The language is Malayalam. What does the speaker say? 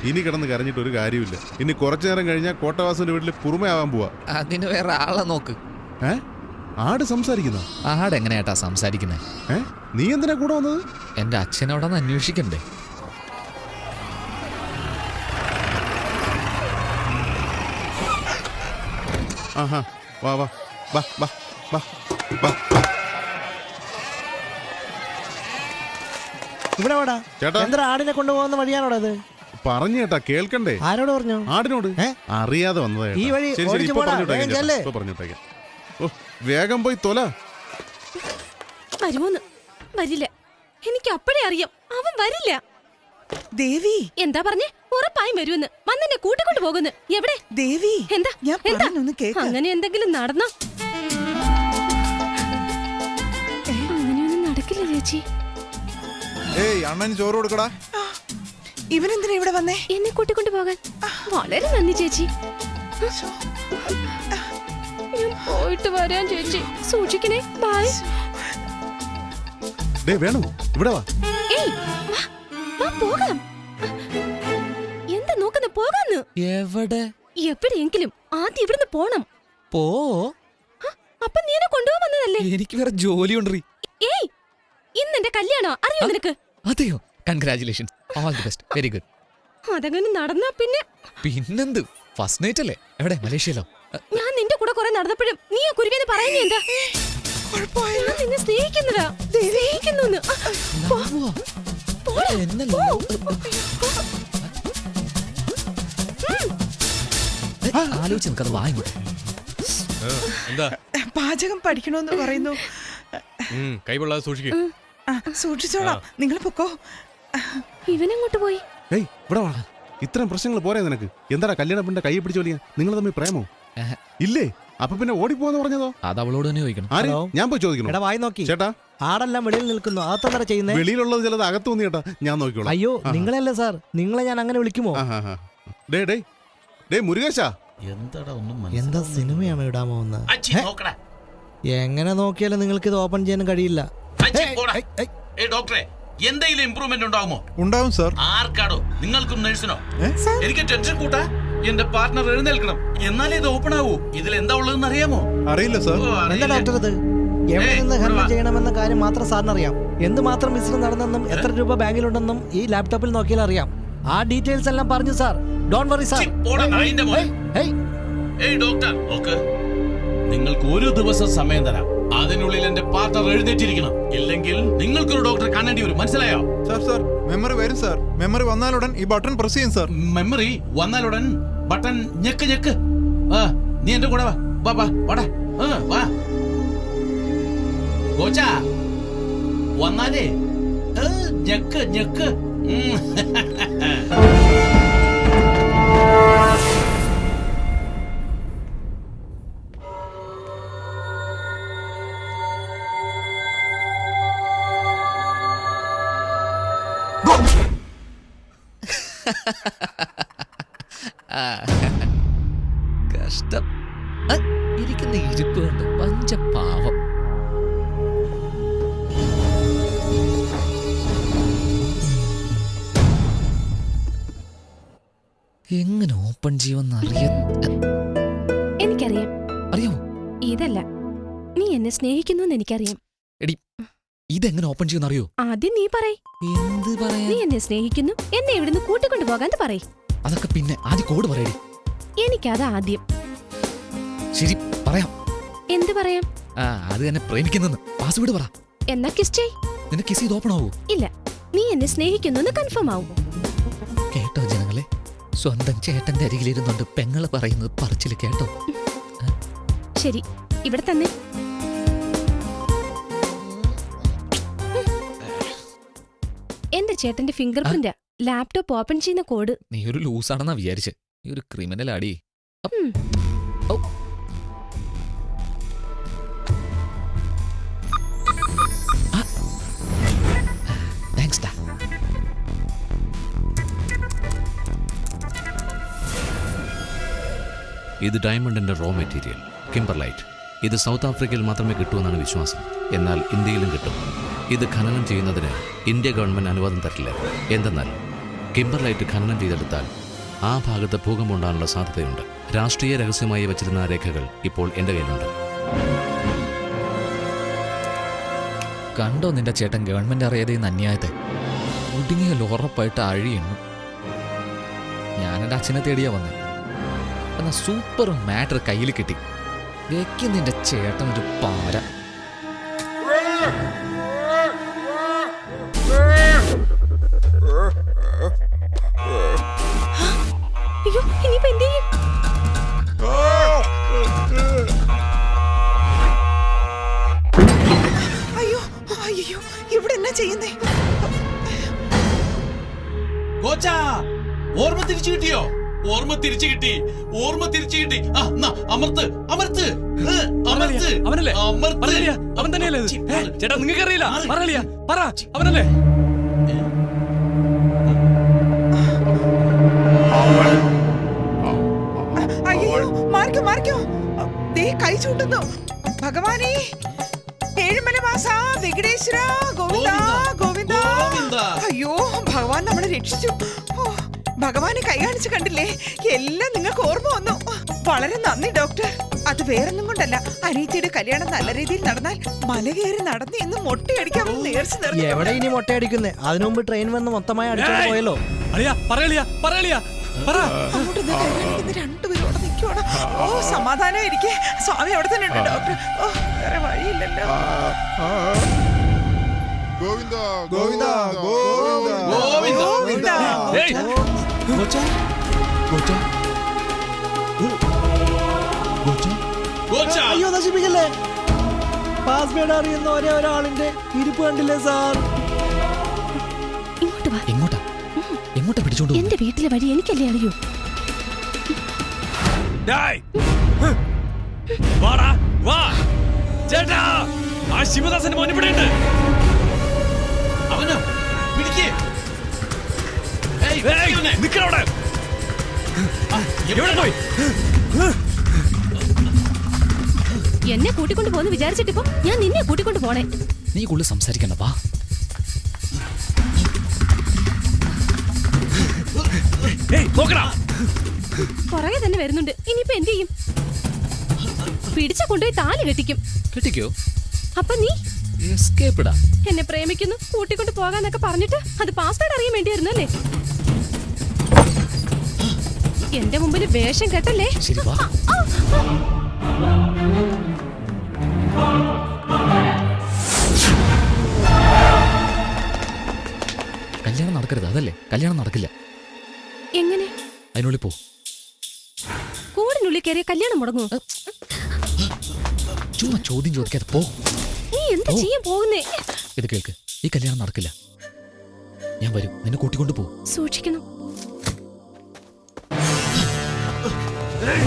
ഇനി കിടന്ന് കരഞ്ഞിട്ട് ഒരു കാര്യമില്ല. ഇനി കുറച്ചു നേരം കഴിഞ്ഞാൽ കോട്ടവാസന്റെ വീട്ടിൽ കുറുമയാവാൻ പോവാ. അതിന് വേറെ ആളെ നോക്ക്. ആട് സംസാരിക്കുന്ന? ആട് എങ്ങനെയാട്ടാ സംസാരിക്കുന്നേ? നീ എന്തിനാ കൂടെ വന്നത്? എന്റെ അച്ഛനോടൊന്ന് അന്വേഷിക്കണ്ടേ? ആഹാ, വാ വാ വാ വാ വാ വാ. ഇവിടെ വാടാ ചേട്ടാ. എന്താ ആടിനെ കൊണ്ടുപോകുന്ന വഴിയാണോടാ അത്? പറഞ്ഞു കേട്ടാ, കേൾക്കണ്ടേ? ആരോട് പറഞ്ഞു? ആടിനോട്. അറിയാതെ വന്നതാ. ഈ വഴി പറഞ്ഞിട്ടേക്കാം. ഓ, വേഗം പോയി തൊല. വരുമോന്ന്? വരില്ല. എനിക്ക് അപ്പഴേ അറിയാം അവൻ വരില്ല. ദേവി എന്താ പറഞ്ഞേ? ഉറപ്പായും വരുമെന്ന്. വന്നെന്നെ കൂട്ടിക്കൊണ്ട് പോകുന്നു. എവിടെ ദേവി? എന്താ അങ്ങനെ എന്തെങ്കിലും നടന്നോ? അങ്ങനെയൊന്നും നടക്കില്ല ചേച്ചി. അണ്ണന് ചോറ് കൊടുക്കടാ. ഇവനെന്തിനാ ഇവിടെ വന്നേ? എന്നെ കൂട്ടിക്കൊണ്ട് പോകാൻ. വളരെ നന്ദി ചേച്ചി. ഞാൻ പോയിട്ട് വരാൻ ചേച്ചി. സൂക്ഷിക്കണേ. ബൈ. വേണു ഇവിടെ വാ. പോകാം. എന്താ നോക്കുന്ന? പോകാന്ന്. എവിടെ? എവിടെയെങ്കിലും ആദ്യം ഇവിടുന്ന് പോണം. പോ. അപ്പൊ നീ എന്നെ കൊണ്ടുപോകാൻ വന്നതല്ലേ? എനിക്ക് വേറെ ജോലിയുണ്ട്. ഏയ്, ഇന്ന് എന്റെ കല്യാണോ? അറിയോ നിനക്ക്? അതെയോ? Congratulations. All the best. Very good. അതങ്ങനെ നടന്നാ പിന്നെന്ത്? ഫസ്റ്റ് നൈറ്റ് അല്ലേ? എവിടെ? മലേഷ്യയിലോ? ഞാൻ നിന്റെ കൂടെ കുറെ നടന്നപ്പോഴും നീ ആ കുരുവിനെ പറയുന്നേ എന്താ? ഞാൻ നിന്നെ സ്നേഹിക്കുന്നതാ. സ്നേഹിക്കുന്നു. ആലോചിച്ച് നമുക്കത് വാങ്ങി. പാചകം പഠിക്കണോന്ന് പറയുന്നു. കൈകൊള്ളാതെ സൂക്ഷിക്കും. സൂക്ഷിച്ചോളാം. നിങ്ങൾ പൊക്കോ. ഇവനെങ്ങോട്ട് പോയി? ഇവിടെ വാ. ഇത്രയും പ്രശ്നങ്ങൾ പോരെ നിനക്ക്? എന്താടാ കല്യാണ പെണ്ണിന്റെ കൈ പിടിച്ചു വലിയ? നിങ്ങൾ തമ്മിൽ പ്രേമോ? ഇല്ലേ? അപ്പൊ പിന്നെ ഓടിപ്പോന്ന് പറഞ്ഞതോ? അത് അവളോട് തന്നെ ചോദിക്കണം. ഞാൻ പോയി ചോദിക്കണം. വായി നോക്കി ചേട്ടാ. ആടെല്ലാം വെളിയിൽ നിൽക്കുന്നു. അകത്തെന്താ ചെയ്യുന്നത്? വെളിയിലുള്ളത് ചിലത് അകത്ത് തോന്നി ചേട്ടാ. ഞാൻ നോക്കിക്കോളാം. അയ്യോ, നിങ്ങളല്ലേ സാർ? നിങ്ങളെ ഞാൻ അങ്ങനെ വിളിക്കുമോ? മുരുകേശ, എന്താ സിനിമയാണോ ഇടാമോ? എങ്ങനെ നോക്കിയാലും നിങ്ങൾക്ക് ഇത് ഓപ്പൺ ചെയ്യാൻ കഴിയില്ല. ഡോക്ടറെ, എന്തെങ്കിലും ഇംപ്രൂവ്മെന്റ് ഉണ്ടാവുമോ? ഉണ്ടാവും സാർ. ആർക്കാടോ? നിങ്ങൾക്കും നഴ്സിനോ? എനിക്ക് ടെൻഷൻ കൂട്ടാ. എന്റെ പാർട്ട്ണർ എഴുന്നേൽക്കണം, എന്നാലേ ഇത് ഓപ്പൺ ആവൂ. ഇതിൽ എന്താ ഉള്ളതെന്ന് അറിയാമോ? അറിയില്ല സാർ. എന്താ ഡോക്ടർ ഇത്? എവിടെ നിന്ന് ഹാൻഡിൽ ചെയ്യണമെന്ന കാര്യം മാത്രം സാറിന് അറിയാം. എന്തുമാത്രം ബിസിനസ് നടന്നെന്നും എത്ര രൂപ ബാങ്കിലുണ്ടെന്നും ഈ ലാപ്ടോപ്പിൽ നോക്കിയാൽ അറിയാം. ആ ഡീറ്റെയിൽസ് എല്ലാം പറഞ്ഞു sir. Don't worry sir. Doctor, നിങ്ങൾക്ക് ഒരു ദിവസം സമയം തരാം. അതിനുള്ളിൽ എന്റെ പാർട്ണർ എഴുന്നേറ്റിരിക്കണം. ഇല്ലെങ്കിൽ നിങ്ങൾക്കൊരു ഡോക്ടറെ കാണേണ്ടി വരും. മനസ്സിലായോ? സാർ മെമ്മറി വരും സാർ. മെമ്മറി വന്നാലുടൻ ഈ ബട്ടൺ പ്രസ് ചെയ്യും സാർ. മെമ്മറി വന്നാലുടൻ ബട്ടൺ ഞെക്ക്. നീ എന്റെ കൂടെ വാടാ. വാ കോച്ചാ, വന്നാലേ ഞെക്ക്. കഷ്ടം. ഇരിക്കുന്ന ഇരിപ്പ് കൊണ്ട് പഞ്ചപാവം. എങ്ങനെ ഓപ്പൺ ചെയ്യുമെന്ന് എനിക്കറിയാം. അറിയാമോ? ഇതല്ല, നീ എന്നെ സ്നേഹിക്കുന്നു എനിക്കറിയാം. എടി, ഇതെങ്ങനെ ഓപ്പൺ ചെയ്യുമെന്ന് അറിയോ? ആദ്യം നീ പറയ്. എന്ത് പറയാ? നീ എന്നെ സ്നേഹിക്കുന്നു, എന്നെ ഇവിടുന്ന് കൂട്ടിക്കൊണ്ടു പോകാൻ പറയ്. അതൊക്കെ പിന്നെ. ആദ്യം കോഡ് പറയടി. എനിക്കത് ആദ്യം. ശരി, പറയാം. എന്ത് പറയാം? അത് തന്നെ പ്രേമിക്കുന്നെന്ന്. പാസ്വേഡ് പറ. എന്നാ കിസ് ചെയ്. നിന്നെ കിസ് ചെയ്ത് ഓപ്പൺ ആവൂ? ഇല്ല, നീ എന്നെ സ്നേഹിക്കുന്നു കൺഫേം ആവും. കേട്ടോ ജനങ്ങളെ? സ്വന്തം ചേട്ടന്റെ അരികിലിരുന്നുണ്ട് പെങ്ങള് പറയുന്നത് പറച്ചില് കേട്ടോ? ശരി, ഇവിടെ തന്നെ. എന്റെ ചേട്ടന്റെ ഫിംഗർ പ്രിന്റ് ലാപ്ടോപ്പ് ഓപ്പൺ ചെയ്യുന്ന കോഡ്. നീ ഒരു ലൂസാണെന്നാ വിചാരിച്ച്. നീ ഒരു ക്രിമിനൽ ആടി. ഇത് ഡയമണ്ടിന്റെ റോ മെറ്റീരിയൽ, കിംബർലൈറ്റ്. ഇത് സൗത്ത് ആഫ്രിക്കയിൽ മാത്രമേ കിട്ടൂവെന്നാണ് വിശ്വാസം. എന്നാൽ ഇന്ത്യയിലും കിട്ടും. ഇത് ഖനനം ചെയ്യുന്നതിന് ഇന്ത്യ ഗവൺമെന്റ് അനുവാദം തരില്ല. എന്തെന്നാൽ കിംബർലൈറ്റ് ഖനനം ചെയ്തെടുത്താൽ ആ ഭാഗത്ത് ഭൂകമ്പം ഉണ്ടാകാനുള്ള സാധ്യതയുണ്ട്. രാഷ്ട്രീയ രഹസ്യമായി വച്ചിരുന്ന രേഖകൾ ഇപ്പോൾ എൻ്റെ കയ്യിലുണ്ട്. കണ്ടോ നിന്റെ ചേട്ടൻ ഗവൺമെന്റ് അറിയാതെ ഇന്ന് അന്യായത്തെ ഒടുങ്ങിയ ഉറപ്പായിട്ട് അഴിയുന്നു. ഞാനെന്റെ അച്ഛനെ തേടിയാ വന്നേ. എന്നാ സൂപ്പർ മാറ്റർ കയ്യിൽ കിട്ടി. വെക്കും നിന്റെ ചേട്ടൻ ഒരു പാര. അയ്യോ ഇനിയിപ്പോ എന്ത് ചെയ്യും? അയ്യോ അയ്യോ ഇവിടെ എന്നാ ചെയ്യുന്നേ? കോച്ചാ, ഓർമ്മ തിരിച്ചു കിട്ടിയോ? ഓർമ്മ തിരിച്ചു കിട്ടി. ഓർമ്മ തിരിച്ചു കിട്ടി. ആ, എന്നാ, അമർത്ത് അമർത്ത് അമർത്ത് അവനല്ലേ? അമർത്ത്. പറയലിയാ, അവൻ തന്നെയല്ലേ ഇത്? ചേട്ടാ നിങ്ങൾക്ക് അറിയില്ല? പറയലിയാ, പറ, അവനല്ലേ? അയ്യോ മാറിക്കോ മാറിക്കോ. ദേ കൈ ചൂണ്ടുന്നു. ഭഗവാനേ, ഏഴുമല വാസ വെങ്കടേശ്വര ഗോവിന്ദ ഗോവിന്ദ. ഗോവിന്ദ. അയ്യോ ഭഗവാൻ നമ്മളെ രക്ഷിച്ചു. ഓ, ഭഗവാനെ കൈ കാണിച്ച് കണ്ടില്ലേ? എല്ലാം നിങ്ങൾക്ക് ഓർമ്മ വന്നു. വളരെ നന്ദി ഡോക്ടർ. അത് വേറൊന്നും കൊണ്ടല്ല, അനീത്തിയുടെ കല്യാണം നല്ല രീതിയിൽ നടന്നാൽ മല കയറി നടന്ന് ഇന്ന് മൊട്ടയടിക്കാമെന്ന് നേർച്ച എവിടെ നേർന്നു. ഇനി മുട്ടയടിക്കുന്നേ? അതിനു മുമ്പ് ട്രെയിൻ വന്ന് മൊത്തമായി അടിച്ചോണ്ട് പോയല്ലോ. അളിയാ, പറയലിയാ, പറയലിയാ, പറ. അങ്ങോട്ട് ദേ കൈ കാണിക്കുന്ന രണ്ടുപേരും അവിടെ നിൽക്കുവാണ്. ഓ സമാധാനം ഇരിക്കെ, സ്വാമി അവിടെ തന്നെ ഉണ്ട് ഡോക്ടർ. ഓ വേറെ വഴിയില്ലല്ലോ. ഗോവിന്ദ ഗോവിന്ദ ഗോവിന്ദ ഗോവിന്ദ. ഏയ്, കോച്ചാ, അയ്യോ നശിപ്പിക്കല്ലേ. പാസ്വേഡ് അറിയുന്ന ഒരേ ഒരാളിന്റെ ഇരിപ്പ് കണ്ടില്ലേ സാർ? ഇങ്ങോട്ട് വാ. എങ്ങോട്ടാ എങ്ങോട്ടാ പിടിച്ചോണ്ട് പോകുന്നത്? എന്റെ വീട്ടിലെ വഴി എനിക്കല്ലേ അറിയൂ. ഡേയ്, വാടാ, വാ. ചേട്ടാ, ആ ശിവദാസന്റെ മോൻ ഇവിടെ ഉണ്ട്. അവനോ? പിടിക്ക്. ഏയ്, ഏയ്, ഇവനെ. നിക്കവിടെ. ആ, എവിടെ പോയി? എന്നെ കൂട്ടിക്കൊണ്ട് പോന്ന് വിചാരിച്ചിട്ടിപ്പോ ഞാൻ നിന്നെ കൂട്ടിക്കൊണ്ട് പോണേ. നീ കൂടുതൽ സംസാരിക്കണ്ട, വാ. ഏയ്, നോക്കടാ. പുറകെ തന്നെ വരുന്നുണ്ട്. ഇനിയിപ്പോ എന്ത് ചെയ്യും? പിടിച്ച കൊണ്ടുപോയി താലി കെട്ടിക്കും. കിട്ടിക്കോ? അപ്പൊ നീ എസ്കേപ്പിടാ. എന്നെ പ്രേമിക്കുന്നു, കൂട്ടിക്കൊണ്ട് പോകാന്നൊക്കെ പറഞ്ഞിട്ട് അത് പാസ്വേഡ് അറിയാൻ വേണ്ടിയായിരുന്നു അല്ലേ? എന്റെ മുമ്പിൽ വേഷം കെട്ടല്ലേ. ശരി, വാ. കല്യാണം നടക്കരുത്, അതല്ലേ? കല്യാണം നടക്കില്ല. എങ്ങനെ? അതിനുള്ളിൽ പോ. കൂടിനുള്ളിൽ കയറിയ കല്യാണം മുടങ്ങുമോ? ചുമ്മാ ചോദ്യം ചോദിക്കാതെ പോ. നീ എന്താ ചെയ്യാൻ പോകുന്നേ? ഇത് കേൾക്ക്, ഈ കല്യാണം നടക്കില്ല. ഞാൻ വരും, നിന്നെ കൂട്ടിക്കൊണ്ട് പോ. സൂക്ഷിക്കണം. ഏയ്,